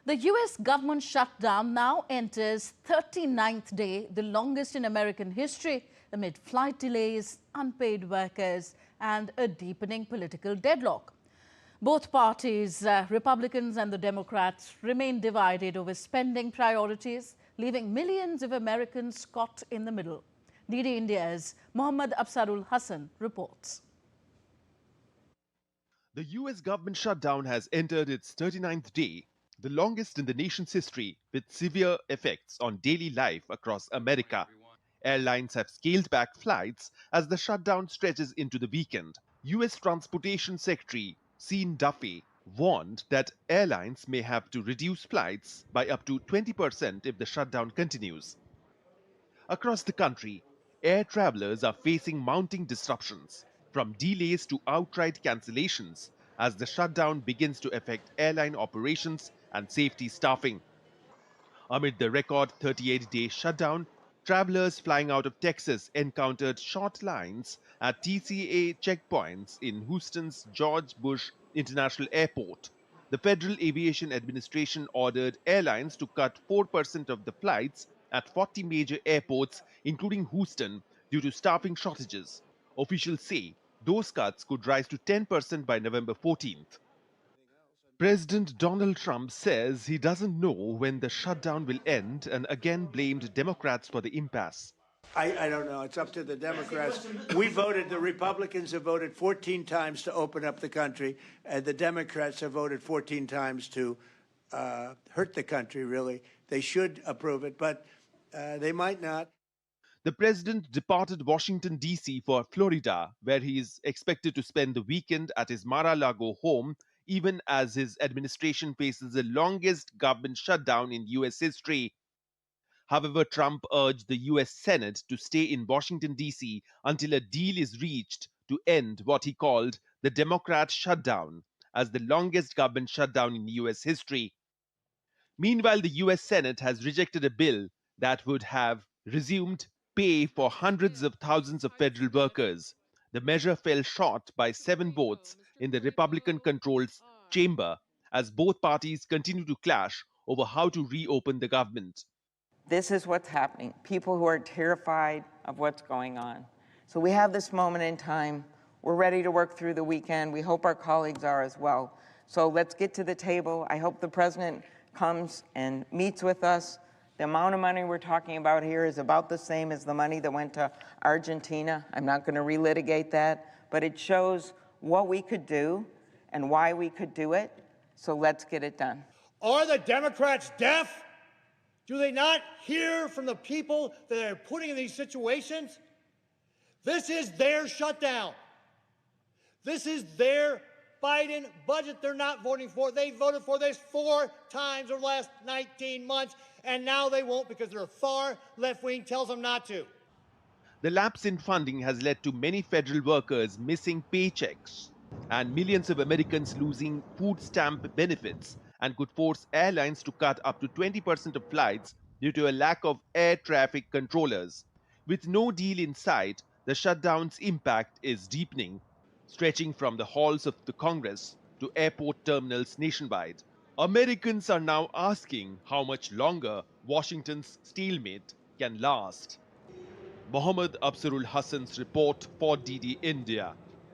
The U.S. government shutdown now enters 39th day, the longest in American history, amid flight delays, unpaid workers and a deepening political deadlock. Both parties, Republicans and the Democrats, remain divided over spending priorities, leaving millions of Americans caught in the middle. DD India's Mohammad Afsarul Hassan reports. The U.S. government shutdown has entered its 39th day, the longest in the nation's history, with severe effects on daily life across America. Airlines have scaled back flights as the shutdown stretches into the weekend. U.S. Transportation Secretary Sean Duffy warned that airlines may have to reduce flights by up to 20% if the shutdown continues. Across the country, air travelers are facing mounting disruptions, from delays to outright cancellations, as the shutdown begins to affect airline operations and safety staffing. Amid the record 38-day shutdown, travelers flying out of Texas encountered short lines at TCA checkpoints in Houston's George Bush International Airport. The Federal Aviation Administration ordered airlines to cut 4% of the flights at 40 major airports, including Houston, due to staffing shortages. Officials say those cuts could rise to 10% by November 14th. President Donald Trump says he doesn't know when the shutdown will end and again blamed Democrats for the impasse. I don't know. It's up to the Democrats. The Republicans have voted 14 times to open up the country, and the Democrats have voted 14 times to hurt the country, really. They should approve it, but they might not. The president departed Washington, D.C. for Florida, where he is expected to spend the weekend at his Mar-a-Lago home, even as his administration faces the longest government shutdown in U.S. history. However, Trump urged the U.S. Senate to stay in Washington, D.C. until a deal is reached to end what he called the Democrat shutdown, as the longest government shutdown in U.S. history. Meanwhile, the U.S. Senate has rejected a bill that would have resumed pay for hundreds of thousands of federal workers. The measure fell short by 7 votes in the Republican-controlled chamber as both parties continue to clash over how to reopen the government. This is what's happening. People who are terrified of what's going on. So we have this moment in time. We're ready to work through the weekend. We hope our colleagues are as well. So let's get to the table. I hope the president comes and meets with us. The amount of money we're talking about here is about the same as the money that went to Argentina. I'm not going to relitigate that, but it shows what we could do and why we could do it. So let's get it done. Are the Democrats deaf? Do they not hear from the people that they're putting in these situations? This is their shutdown. This is their Biden budget they're not voting for. They voted for this 4 times over the last 19 months, and now they won't because their far left wing tells them not to. The lapse in funding has led to many federal workers missing paychecks and millions of Americans losing food stamp benefits, and could force airlines to cut up to 20% of flights due to a lack of air traffic controllers. With no deal in sight, the shutdown's impact is deepening, stretching from the halls of the Congress to airport terminals nationwide. Americans are now asking how much longer Washington's stalemate can last. Mohammad Afsarul Hassan's report for DD India.